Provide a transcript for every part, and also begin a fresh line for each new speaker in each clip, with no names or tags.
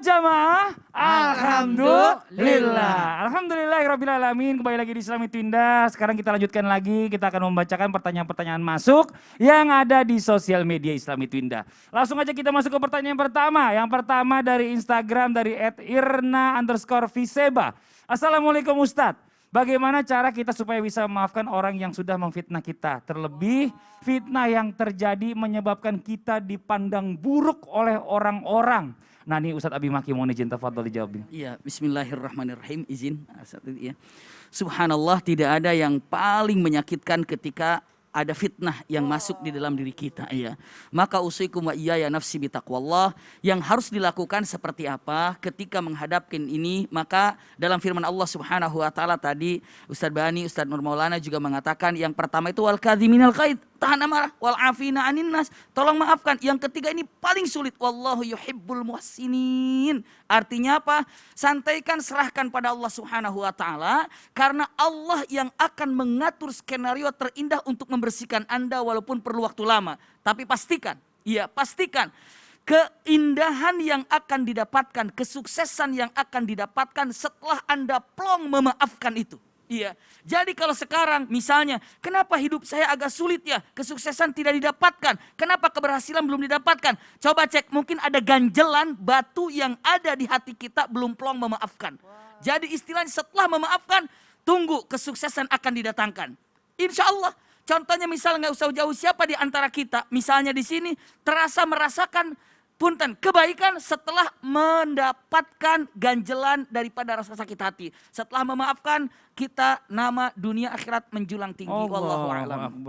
jamaah, alhamdulillah. Alhamdulillahirabbil alamin. Kembali lagi di Islami Twindah. Sekarang kita lanjutkan lagi. Kita akan membacakan pertanyaan-pertanyaan masuk yang ada di sosial media Islami Twindah. Langsung aja kita masuk ke pertanyaan pertama. Yang pertama dari Instagram dari @irna_viseba. Assalamualaikum Ustadz. Bagaimana cara kita supaya bisa memaafkan orang yang sudah memfitnah kita? Terlebih fitnah yang terjadi menyebabkan kita dipandang buruk oleh orang-orang. Nah ini Ustadz Abi Maki mohon izin tafadhol dijawab.
Iya, bismillahirrahmanirrahim, izin. Ya. Subhanallah, tidak ada yang paling menyakitkan ketika ada fitnah yang masuk di dalam diri kita, ya. Maka usikum wa iyaya nafsi bitaqwallah. Yang harus dilakukan seperti apa ketika menghadapkan ini? Maka dalam firman Allah Subhanahu wa taala tadi Ustadz Bani, Ustadz Nur Maulana juga mengatakan yang pertama itu wal kadhiminal ghaidh, tahan amarah, wal afina anin nas, tolong maafkan. Yang ketiga ini paling sulit, wallahu yuhibbul muhsinin. Artinya apa? Santaikan, serahkan pada Allah Subhanahu wa taala karena Allah yang akan mengatur skenario terindah untuk membersihkan Anda walaupun perlu waktu lama. Tapi pastikan, pastikan keindahan yang akan didapatkan, kesuksesan yang akan didapatkan setelah Anda plong memaafkan itu. Iya, jadi kalau sekarang misalnya, kenapa hidup saya agak sulit ya, kesuksesan tidak didapatkan, kenapa keberhasilan belum didapatkan? Coba cek, mungkin ada ganjelan batu yang ada di hati kita belum plong memaafkan. Jadi istilahnya setelah memaafkan, tunggu kesuksesan akan didatangkan. Insya Allah, contohnya misalnya nggak usah jauh siapa di antara kita, misalnya di sini merasakan punten, kebaikan setelah mendapatkan ganjelan daripada rasa sakit hati. Setelah memaafkan, kita nama dunia akhirat menjulang tinggi. Wallahu a'lam.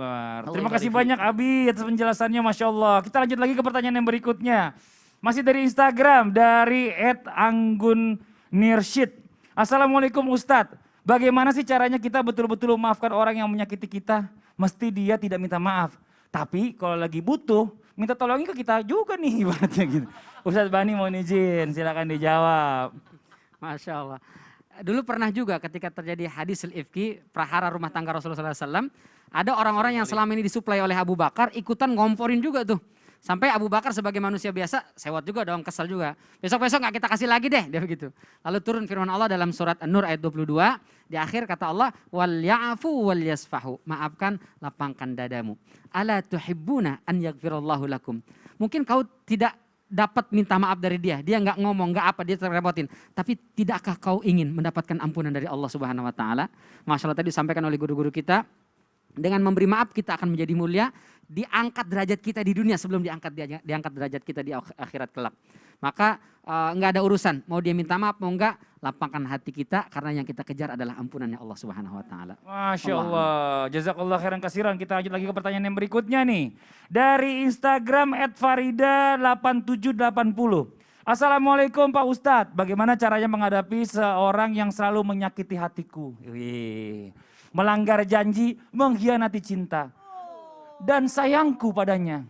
Terima kasih banyak Abi atas penjelasannya, Masya Allah. Kita lanjut lagi ke pertanyaan yang berikutnya. Masih dari Instagram, dari @anggun_nirsyid. Assalamualaikum Ustadz. Bagaimana sih caranya kita betul-betul memaafkan orang yang menyakiti kita? Mesti dia tidak minta maaf. Tapi kalau lagi butuh, minta tolongin ke kita juga nih ibaratnya gitu. Ustadz Bani mohon izin, silakan dijawab.
Masya Allah. Dulu pernah juga ketika terjadi hadis ifki, prahara rumah tangga Rasulullah SAW, ada orang-orang yang selama ini disuplai oleh Abu Bakar ikutan ngomporin juga tuh. Sampai Abu Bakar sebagai manusia biasa, sewot juga dong, kesel juga. Besok-besok gak kita kasih lagi deh, dia begitu. Lalu turun firman Allah dalam surat An-Nur ayat 22, di akhir kata Allah, wal ya'fu wal yasfahu, maafkan, lapangkan dadamu. Ala tuhibbuna an yaghfirallahu lakum. Mungkin kau tidak dapat minta maaf dari dia nggak ngomong, nggak apa, dia terrepotin. Tapi tidakkah kau ingin mendapatkan ampunan dari Allah Subhanahu Wa Taala? Masya Allah tadi disampaikan oleh guru-guru kita, dengan memberi maaf kita akan menjadi mulia, diangkat derajat kita di dunia sebelum diangkat derajat kita di akhirat kelak. Maka nggak ada urusan, mau dia minta maaf mau enggak, lapangkan hati kita karena yang kita kejar adalah ampunannya Allah Subhanahu Wa Taala.
Masya Allah, jazakallah khairan kasiran. Kita lanjut lagi ke pertanyaan yang berikutnya nih. Dari Instagram @farida8780. Assalamualaikum Pak Ustadz, bagaimana caranya menghadapi seorang yang selalu menyakiti hatiku? Melanggar janji, mengkhianati cinta, dan sayangku padanya.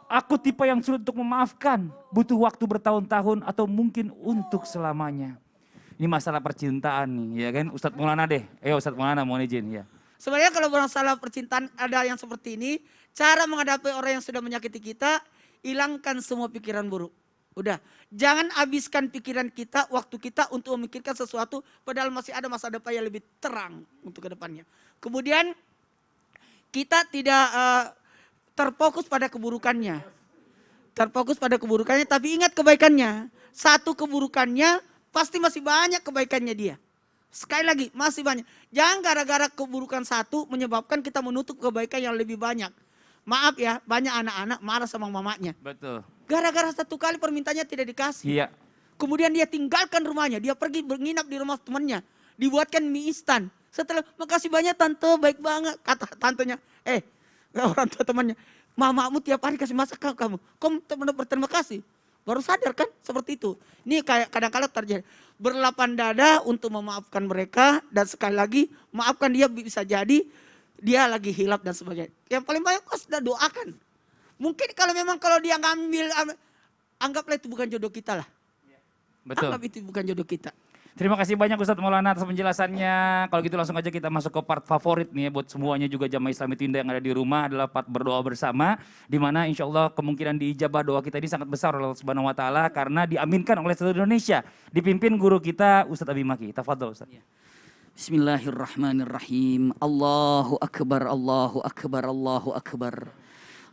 Aku tipe yang sulit untuk memaafkan, butuh waktu bertahun-tahun atau mungkin untuk selamanya. Ini masalah percintaan nih, ya kan? Ustadz Maulana deh, Ustadz Maulana mohon izin ya.
Sebenarnya kalau masalah percintaan ada yang seperti ini, cara menghadapi orang yang sudah menyakiti kita, hilangkan semua pikiran buruk. Udah, jangan habiskan pikiran kita, waktu kita untuk memikirkan sesuatu, padahal masih ada masa depan yang lebih terang untuk ke depannya. Kemudian kita tidak terfokus pada keburukannya. Tapi ingat kebaikannya. Satu keburukannya, pasti masih banyak kebaikannya dia. Sekali lagi, masih banyak. Jangan gara-gara keburukan satu menyebabkan kita menutup kebaikan yang lebih banyak. Maaf ya, banyak anak-anak marah sama mamanya.
Betul.
Gara-gara satu kali permintaannya tidak dikasih.
Iya.
Kemudian dia tinggalkan rumahnya, dia pergi menginap di rumah temannya. Dibuatkan mie instan. Setelah, makasih banyak tante, baik banget. Kata tantenya, orang tua temannya, mamamu tiap hari kasih masak kamu. Kamu berterima kasih. Baru sadar kan seperti itu. Ini kayak kadang-kadang terjadi. Berlapang dada untuk memaafkan mereka. Dan sekali lagi, maafkan dia bisa jadi dia lagi hilap dan sebagainya. Yang paling banyak kau sudah doakan. Mungkin kalau dia ngambil, anggaplah itu bukan jodoh kita lah.
Betul.
Anggap itu bukan jodoh kita.
Terima kasih banyak Ustadz Maulana atas penjelasannya. Kalau gitu langsung aja kita masuk ke part favorit nih ya, buat semuanya juga jamaah Islami Tinda yang ada di rumah adalah part berdoa bersama. Di mana insya Allah kemungkinan diijabah doa kita ini sangat besar oleh Allah Subhanahu Wa Taala karena diaminkan oleh seluruh Indonesia. Dipimpin guru kita Ustadz Abi Maki. Tafadhol Ustadz.
Bismillahirrahmanirrahim. Allahu akbar, Allahu akbar, Allahu akbar.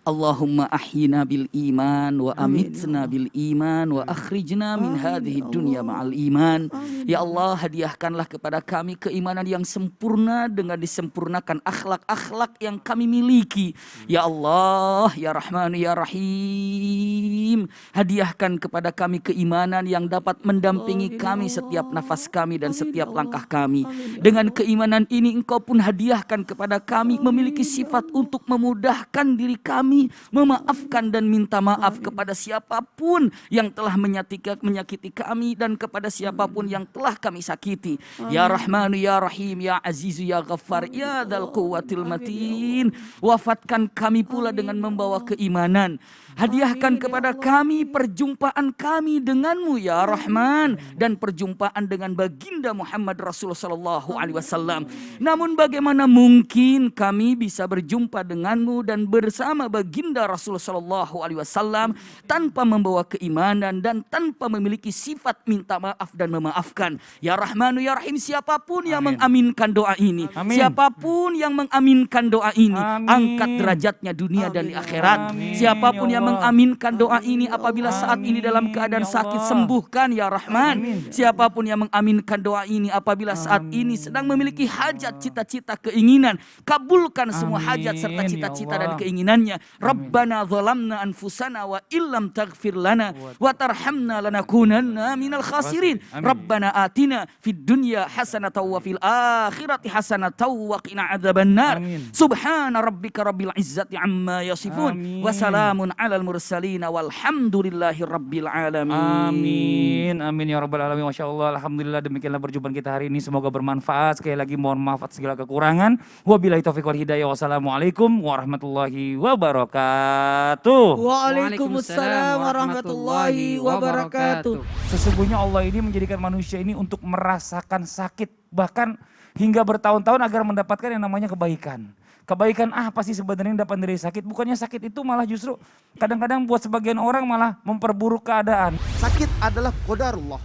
Allahumma ahyina bil iman wa amitna bil iman wa akhrijna min hadhihi dunya ma'al iman. Ya Allah, hadiahkanlah kepada kami keimanan yang sempurna dengan disempurnakan akhlak-akhlak yang kami miliki. Ya Allah, ya Rahman, ya Rahim, hadiahkan kepada kami keimanan yang dapat mendampingi kami setiap nafas kami dan setiap langkah kami. Dengan keimanan ini Engkau pun hadiahkan kepada kami memiliki sifat untuk memudahkan diri kami, memaafkan dan minta maaf kepada siapapun yang telah menyakiti kami dan kepada siapapun yang telah kami sakiti. Ya Rahmanu ya Rahim, ya Azizu ya Ghaffar, ya Dzal Quwwatil Matin. Wafatkan kami pula dengan membawa keimanan. Hadiahkan kepada kami perjumpaan kami denganmu ya Rahman dan perjumpaan dengan baginda Muhammad Rasulullah sallallahu alaihi wasallam. Namun bagaimana mungkin kami bisa berjumpa denganmu dan bersama baginda Rasulullah sallallahu alaihi wasallam tanpa membawa keimanan dan tanpa memiliki sifat minta maaf dan memaafkan. Ya Rahmanu ya Rahim, siapapun yang mengaminkan doa ini, siapapun yang mengaminkan doa ini, angkat derajatnya dunia dan di akhirat. Siapapun yang mengaminkan doa ini apabila saat ini dalam keadaan sakit, sembuhkan ya Rahman. Siapapun yang mengaminkan doa ini apabila saat ini sedang memiliki hajat, cita-cita, keinginan, kabulkan semua hajat serta cita-cita dan keinginannya. Rabbana zalamna anfusana wa illam taghfir lana wa tarhamna lanakunanna minal khasirin. Rabbana atina fid dunya hasanatan wa fil akhirati hasanatan wa qina adzabannar. Subhana rabbika rabbil izzati amma yasifun wa salamun alal mursalin walhamdulillahi rabbil alamin.
Amin, amin ya rabbal alamin. Masya Allah, alhamdulillah, demikianlah perjumpaan kita hari ini. Semoga bermanfaat. Sekali lagi mohon maaf atas segala kekurangan. Wabillahi taufiq wal hidayah. Wassalamualaikum warahmatullahi wabarakatuh.
Waalaikumsalam warahmatullahi wabarakatuh.
Sesungguhnya Allah ini menjadikan manusia ini untuk merasakan sakit, bahkan hingga bertahun-tahun agar mendapatkan yang namanya kebaikan. Kebaikan apa sih sebenarnya yang dapat dari sakit? Bukannya sakit itu malah justru kadang-kadang buat sebagian orang malah memperburuk keadaan.
Sakit adalah qadarullah.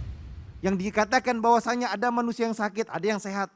Yang dikatakan bahwasanya ada manusia yang sakit, ada yang sehat.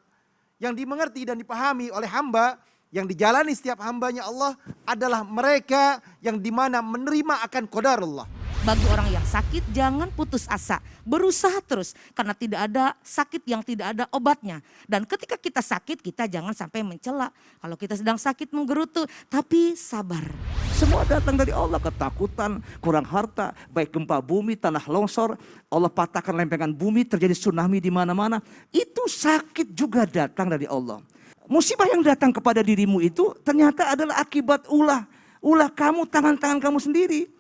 Yang dimengerti dan dipahami oleh hamba, yang dijalani setiap hambanya Allah adalah mereka yang dimana menerima akan qadarullah.
Bagi orang yang sakit jangan putus asa, berusaha terus karena tidak ada sakit yang tidak ada obatnya. Dan ketika kita sakit kita jangan sampai mencela. Kalau kita sedang sakit menggerutu, tapi sabar.
Semua datang dari Allah, ketakutan, kurang harta, baik gempa bumi, tanah longsor, Allah patahkan lempengan bumi, terjadi tsunami di mana-mana. Itu sakit juga datang dari Allah. Musibah yang datang kepada dirimu itu ternyata adalah akibat ulah kamu, tangan-tangan kamu sendiri.